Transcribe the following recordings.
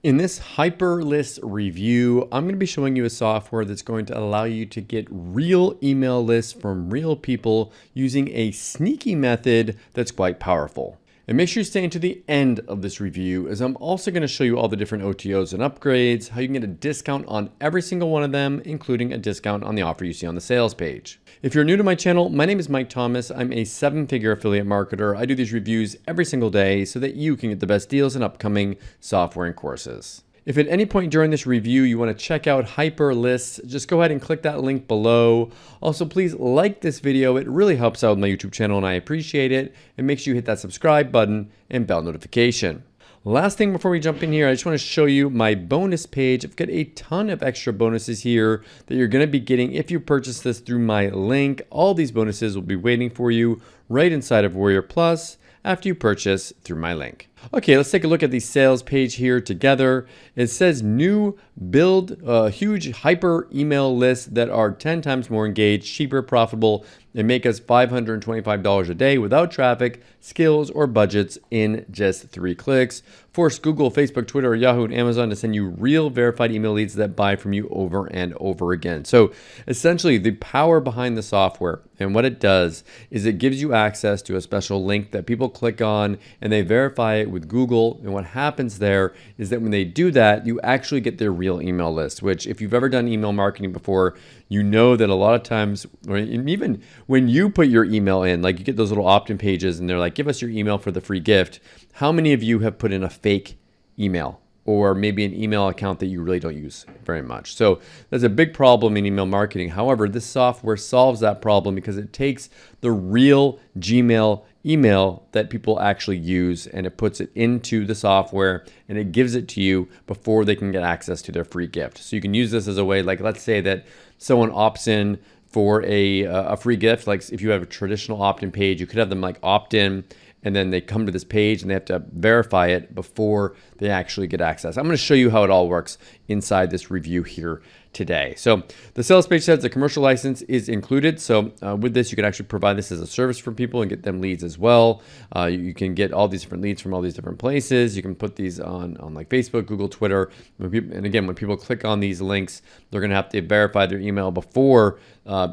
In this HyperLists review, I'm going to be showing you a software that's going to allow you to get real email lists from real people using a sneaky method that's quite powerful. And make sure you stay until the end of this review, as I'm also going to show you all the different OTOs and upgrades, how you can get a discount on every single one of them, including a discount on the offer you see on the sales page. If you're new to my channel, my name is Mike Thomas. I'm a 7-figure affiliate marketer. I do these reviews every single day so that you can get the best deals in upcoming software and courses. If at any point during this review you want to check out HyperLists, just go ahead and click that link below. Also, please like this video. It really helps out my YouTube channel and I appreciate it. And make sure you hit that subscribe button and bell notification. Last thing before we jump in here, I just want to show you my bonus page. I've got a ton of extra bonuses here that you're going to be getting if you purchase this through my link. All these bonuses will be waiting for you right inside of Warrior Plus after you purchase through my link. Okay, let's take a look at the sales page here together. It says new build huge hyper email lists that are 10 times more engaged, cheaper, profitable, and make us $525 a day without traffic, skills, or budgets in just 3 clicks. Force Google, Facebook, Twitter, Yahoo, and Amazon to send you real verified email leads that buy from you over and over again. So essentially the power behind the software and what it does is it gives you access to a special link that people click on and they verify it with Google. And what happens there is that when they do that, you actually get their real email list, which if you've ever done email marketing before, you know that a lot of times, or even when you put your email in, like you get those little opt-in pages and they're like, give us your email for the free gift. How many of you have put in a fake email or maybe an email account that you really don't use very much? So that's a big problem in email marketing. However, this software solves that problem because it takes the real Gmail email that people actually use and it puts it into the software and it gives it to you before they can get access to their free gift. So you can use this as a way, like let's say that someone opts in for a free gift. Like if you have a traditional opt-in page, you could have them like opt in and then they come to this page and they have to verify it before they actually get access. I'm going to show you how it all works inside this review here today. So the sales page says the commercial license is included. So with this, you can actually provide this as a service for people and get them leads as well. You can get all these different leads from all these different places. You can put these on like Facebook, Google, Twitter. And again, when people click on these links, they're going to have to verify their email before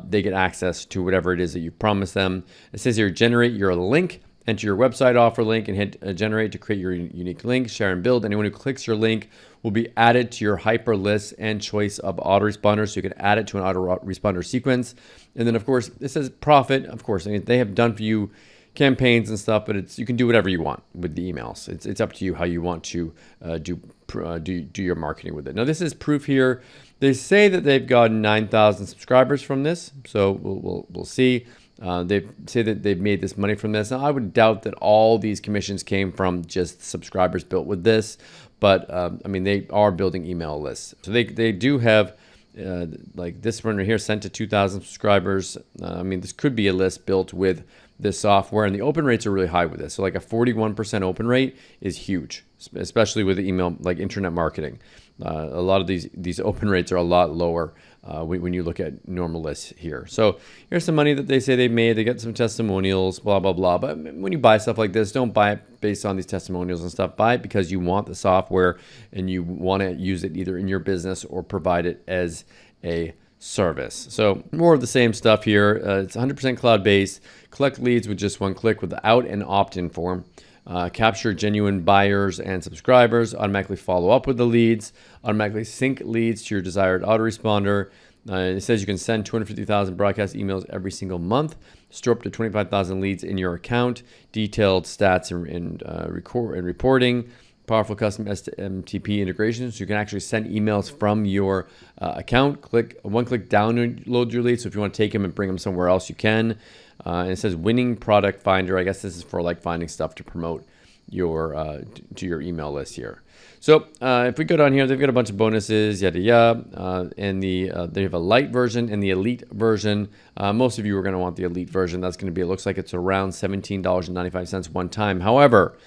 they get access to whatever it is that you promised them. It says here, generate your link. Enter your website offer link and hit generate to create your unique link, share and build. Anyone who clicks your link will be added to your HyperLists and choice of autoresponders. So you can add it to an autoresponder sequence. And then of course, it says profit. Of course, I mean, they have done for you campaigns and stuff, but you can do whatever you want with the emails. It's up to you how you want to do your marketing with it. Now this is proof here. They say that they've gotten 9,000 subscribers from this. So we'll see. They say that they've made this money from this. Now, I would doubt that all these commissions came from just subscribers built with this, but I mean, they are building email lists. So they do have like this one right here sent to 2,000 subscribers. I mean, this could be a list built with this software, and the open rates are really high with this. So like a 41% open rate is huge, especially with the email, like internet marketing. A lot of these open rates are a lot lower when you look at normal lists here. So here's some money that they say they made. They get some testimonials, blah, blah, blah. But when you buy stuff like this, don't buy it based on these testimonials and stuff. Buy it because you want the software and you want to use it either in your business or provide it as a service. So more of the same stuff here. It's 100% cloud-based. Collect leads with just one click without an opt-in form. Capture genuine buyers and subscribers, automatically follow up with the leads, automatically sync leads to your desired autoresponder. It says you can send 250,000 broadcast emails every single month, store up to 25,000 leads in your account, detailed stats and reporting, powerful custom SMTP integrations. So you can actually send emails from your account. One-click download your leads. So if you want to take them and bring them somewhere else, you can. And it says winning product finder. I guess this is for like finding stuff to promote your to your email list here. So if we go down here, they've got a bunch of bonuses, yada yada, and they have a light version and the elite version. Most of you are going to want the elite version. That's going to be, it looks like it's around $17.95 one time. However,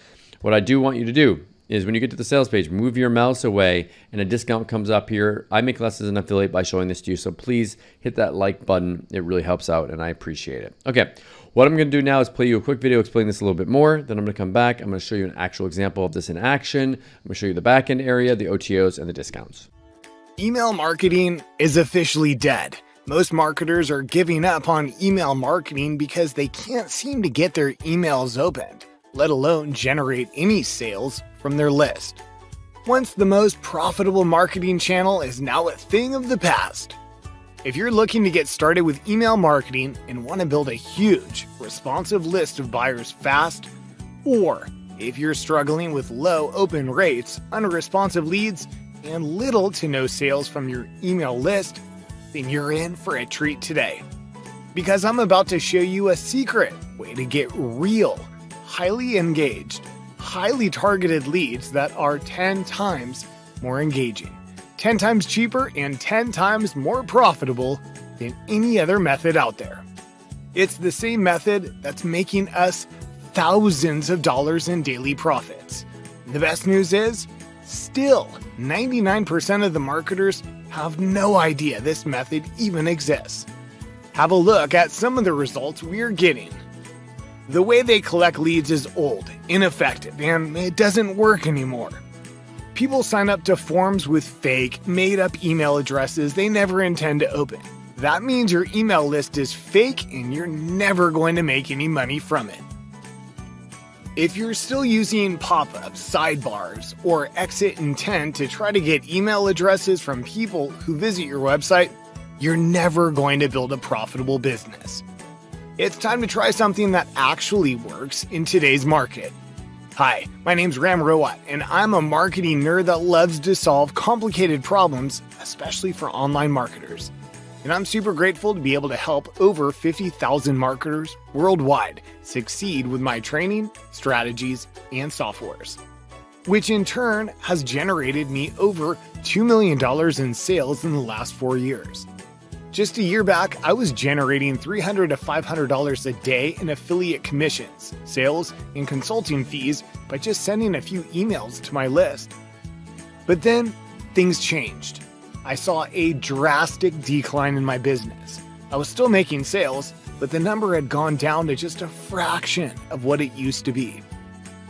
what I do want you to do is when you get to the sales page, move your mouse away and a discount comes up here. I make less as an affiliate by showing this to you, so please hit that like button. It really helps out and I appreciate it. Okay, What I'm going to do now is play you a quick video explaining this a little bit more. Then I'm going to come back. I'm going to show you an actual example of this in action. I'm going to show you the backend area, the OTOs, and the discounts. Email marketing is officially dead. Most marketers are giving up on email marketing because they can't seem to get their emails opened, let alone generate any sales from their list. Once the most profitable marketing channel is now a thing of the past. If you're looking to get started with email marketing and want to build a huge, responsive list of buyers fast, or if you're struggling with low open rates, unresponsive leads, and little to no sales from your email list, then you're in for a treat today. Because I'm about to show you a secret way to get real, highly engaged, highly targeted leads that are 10 times more engaging, 10 times cheaper, and 10 times more profitable than any other method out there. It's the same method that's making us thousands of dollars in daily profits. The best news is, still, 99% of the marketers have no idea this method even exists. Have a look at some of the results we're getting. The way they collect leads is old, ineffective, and it doesn't work anymore. People sign up to forms with fake, made-up email addresses they never intend to open. That means your email list is fake and you're never going to make any money from it. If you're still using pop-ups, sidebars, or exit intent to try to get email addresses from people who visit your website, you're never going to build a profitable business. It's time to try something that actually works in today's market. Hi, my name's Ram Rowat, and I'm a marketing nerd that loves to solve complicated problems, especially for online marketers. And I'm super grateful to be able to help over 50,000 marketers worldwide succeed with my training, strategies, and softwares, which in turn has generated me over $2 million in sales in the last 4 years. Just a year back, I was generating $300 to $500 a day in affiliate commissions, sales, and consulting fees by just sending a few emails to my list. But then, things changed. I saw a drastic decline in my business. I was still making sales, but the number had gone down to just a fraction of what it used to be.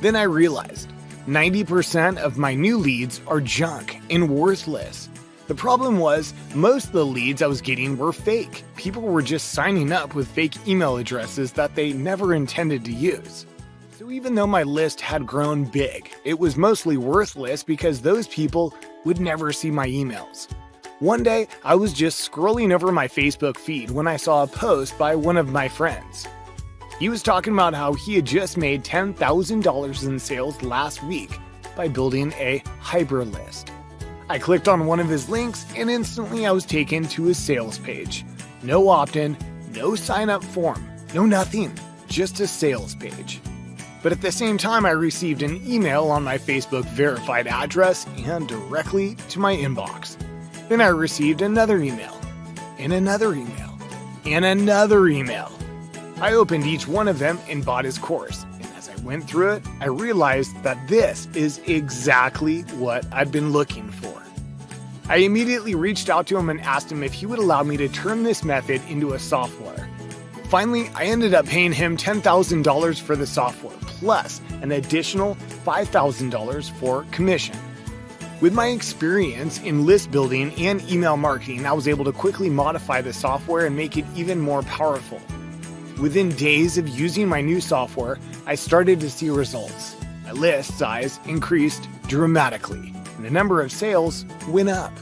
Then I realized 90% of my new leads are junk and worthless. The problem was, most of the leads I was getting were fake. People were just signing up with fake email addresses that they never intended to use. So even though my list had grown big, it was mostly worthless because those people would never see my emails. One day, I was just scrolling over my Facebook feed when I saw a post by one of my friends. He was talking about how he had just made $10,000 in sales last week by building a HyperList. I clicked on one of his links and instantly I was taken to his sales page. No opt-in, no sign-up form, no nothing, just a sales page. But at the same time, I received an email on my Facebook verified address and directly to my inbox. Then I received another email, and another email, and another email. I opened each one of them and bought his course. And as I went through it, I realized that this is exactly what I'd been looking for. I immediately reached out to him and asked him if he would allow me to turn this method into a software. Finally, I ended up paying him $10,000 for the software, plus an additional $5,000 for commission. With my experience in list building and email marketing, I was able to quickly modify the software and make it even more powerful. Within days of using my new software, I started to see results. My list size increased dramatically, and the number of sales went up.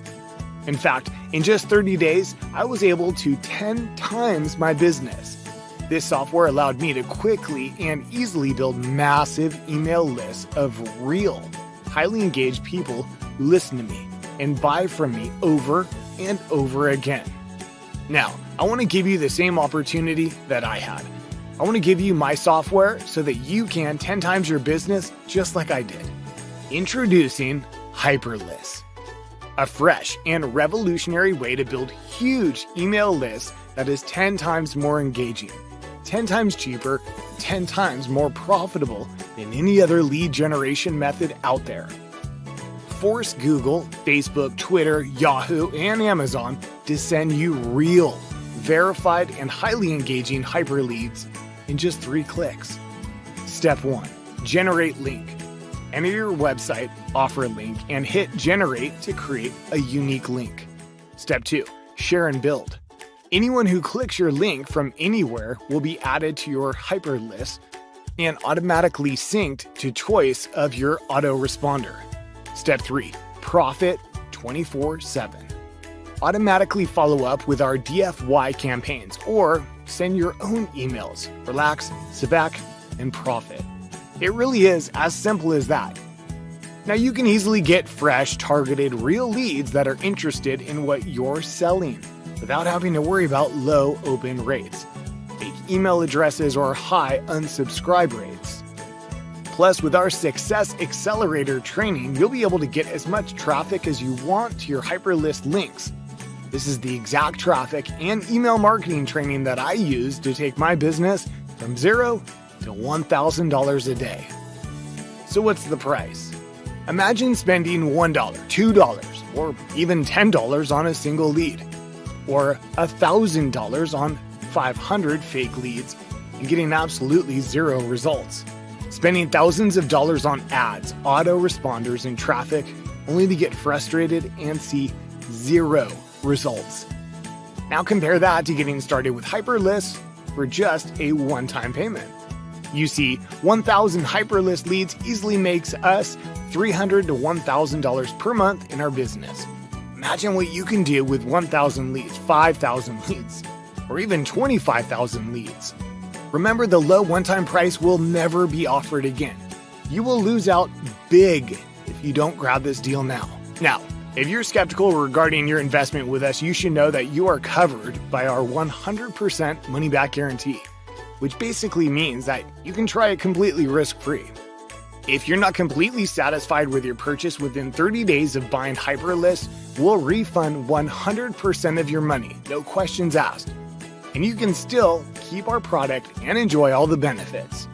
In fact, in just 30 days, I was able to 10 times my business. This software allowed me to quickly and easily build massive email lists of real, highly engaged people who listen to me and buy from me over and over again. Now, I want to give you the same opportunity that I had. I want to give you my software so that you can 10 times your business just like I did. Introducing HyperLists, a fresh and revolutionary way to build huge email lists that is 10 times more engaging, 10 times cheaper, 10 times more profitable than any other lead generation method out there. Force Google, Facebook, Twitter, Yahoo, and Amazon to send you real, verified, and highly engaging hyperleads, in just 3 clicks. Step 1. Generate link. Enter your website, offer a link, and hit generate to create a unique link. Step 2. Share and build. Anyone who clicks your link from anywhere will be added to your HyperList and automatically synced to choice of your autoresponder. Step 3. Profit 24/7. Automatically follow up with our DFY campaigns or send your own emails. Relax, sit back, and profit. It really is as simple as that. Now you can easily get fresh, targeted, real leads that are interested in what you're selling without having to worry about low open rates, fake email addresses, or high unsubscribe rates. Plus, with our Success Accelerator training, you'll be able to get as much traffic as you want to your HyperList links. This is the exact traffic and email marketing training that I use to take my business from $0 to $1,000 a day. So what's the price? Imagine spending $1, $2, or even $10 on a single lead, or $1,000 on 500 fake leads and getting absolutely 0 results. Spending thousands of dollars on ads, autoresponders, and traffic only to get frustrated and see 0 results. Now compare that to getting started with HyperLists for just a one-time payment. You see, 1,000 HyperList leads easily makes us $300 to $1,000 per month in our business. Imagine what you can do with 1,000 leads, 5,000 leads, or even 25,000 leads. Remember, the low one-time price will never be offered again. You will lose out big if you don't grab this deal now. Now, if you're skeptical regarding your investment with us, you should know that you are covered by our 100% money-back guarantee, which basically means that you can try it completely risk-free. If you're not completely satisfied with your purchase within 30 days of buying HyperList, we'll refund 100% of your money, no questions asked. And you can still keep our product and enjoy all the benefits.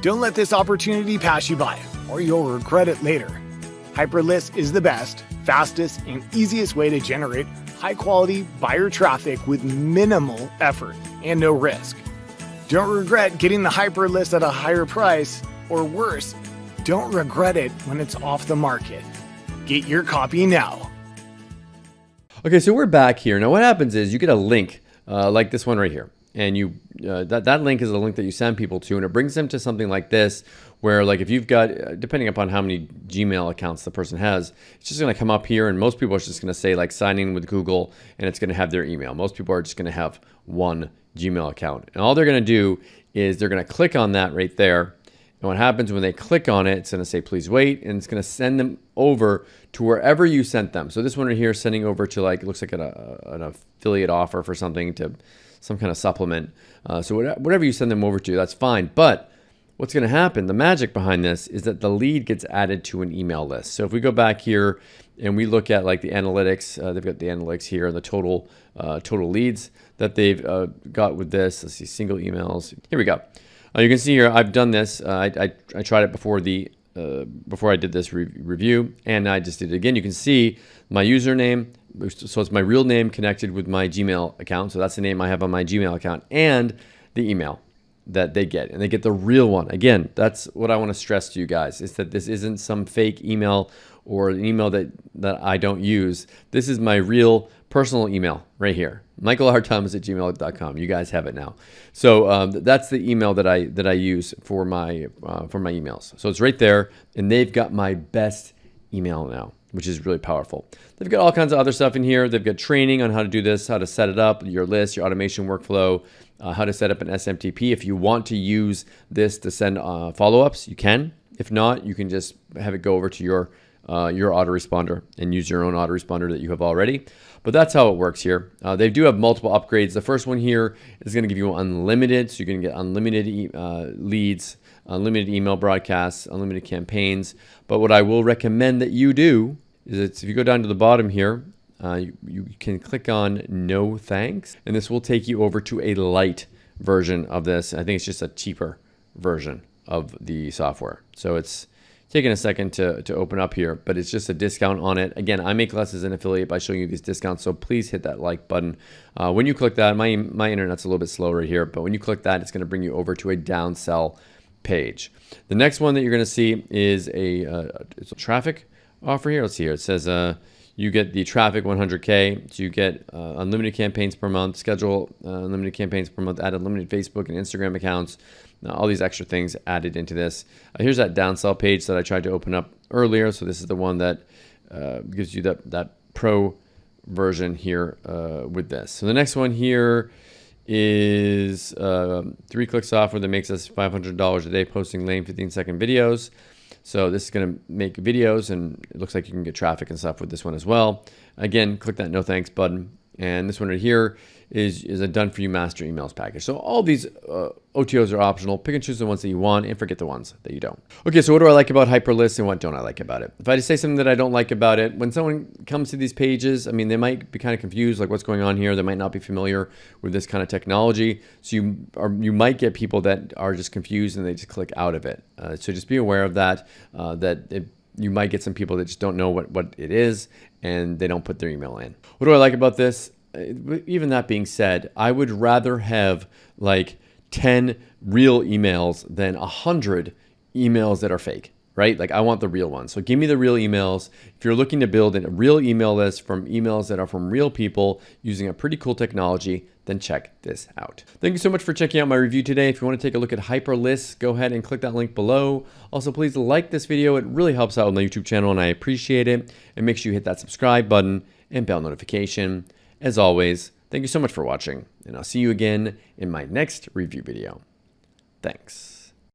Don't let this opportunity pass you by, or you'll regret it later. HyperList is the best, fastest, and easiest way to generate high-quality buyer traffic with minimal effort and no risk. Don't regret getting the HyperList at a higher price, or worse, don't regret it when it's off the market. Get your copy now. Okay, so we're back here. Now what happens is you get a link like this one right here. And you that link is a link that you send people to, and it brings them to something like this, where like if you've got, depending upon how many Gmail accounts the person has, it's just going to come up here, and most people are just going to say like sign in with Google, and it's going to have their email. Most people are just going to have one Gmail account, and all they're going to do is they're going to click on that right there. And what happens when they click on it, it's going to say please wait, and it's going to send them over to wherever you sent them. So this one right here is sending over to, like, it looks like an affiliate offer for something, to some kind of supplement. So whatever you send them over to, that's fine. But what's going to happen, the magic behind this, is that the lead gets added to an email list. So if we go back here and we look at like the analytics, they've got the analytics here, the total leads that they've got with this. Let's see, single emails. Here we go. You can see here, I've done this. I tried it before I did this review, and I just did it again. You can see my username. So it's my real name connected with my Gmail account. So that's the name I have on my Gmail account, and the email that they get. And they get the real one. Again, that's what I want to stress to you guys, is that this isn't some fake email or an email that I don't use. This is my real personal email right here. michaelrthomas@gmail.com. You guys have it now. So that's the email that I use for my emails. So it's right there, and they've got my best email now, which is really powerful. They've got all kinds of other stuff in here. They've got training on how to do this, how to set it up, your list, your automation workflow, how to set up an SMTP. If you want to use this to send follow-ups, you can. If not, you can just have it go over to your autoresponder and use your own autoresponder that you have already. But that's how it works here. They do have multiple upgrades. The first one here is going to give you unlimited, so you're going to get unlimited leads, unlimited email broadcasts, unlimited campaigns. But what I will recommend that you do is if you go down to the bottom here, you can click on no thanks, and this will take you over to a light version of this. I think it's just a cheaper version of the software. So it's taking a second to open up here, but it's just a discount on it. Again, I make less as an affiliate by showing you these discounts, so please hit that like button. When you click that, my internet's a little bit slow right here, but when you click that, it's going to bring you over to a downsell page. The next one that you're going to see is it's a traffic offer here. Let's see here. It says you get the traffic 100K, so you get unlimited campaigns per month, schedule unlimited campaigns per month, add unlimited Facebook and Instagram accounts, all these extra things added into this. Here's that downsell page that I tried to open up earlier. So this is the one that gives you that pro version here with this. So the next one here is 3-click software that makes us $500 a day posting lame 15-second videos. So this is going to make videos, and it looks like you can get traffic and stuff with this one as well. Again, click that no thanks button. And this one right here is a done for you master emails package. So all these OTOs are optional. Pick and choose the ones that you want and forget the ones that you don't. Okay, so what do I like about HyperLists and what don't I like about it? If I just say something that I don't like about it, when someone comes to these pages, I mean, they might be kind of confused, like what's going on here. They might not be familiar with this kind of technology. So you might get people that are just confused and they just click out of it. So just be aware of that, you might get some people that just don't know what it is and they don't put their email in. What do I like about this? Even that being said, I would rather have like 10 real emails than 100 emails that are fake, right? Like I want the real ones. So give me the real emails. If you're looking to build a real email list from emails that are from real people using a pretty cool technology, then check this out. Thank you so much for checking out my review today. If you want to take a look at HyperLists, go ahead and click that link below. Also, please like this video. It really helps out with my YouTube channel and I appreciate it. And make sure you hit that subscribe button and bell notification. As always, thank you so much for watching, and I'll see you again in my next review video. Thanks.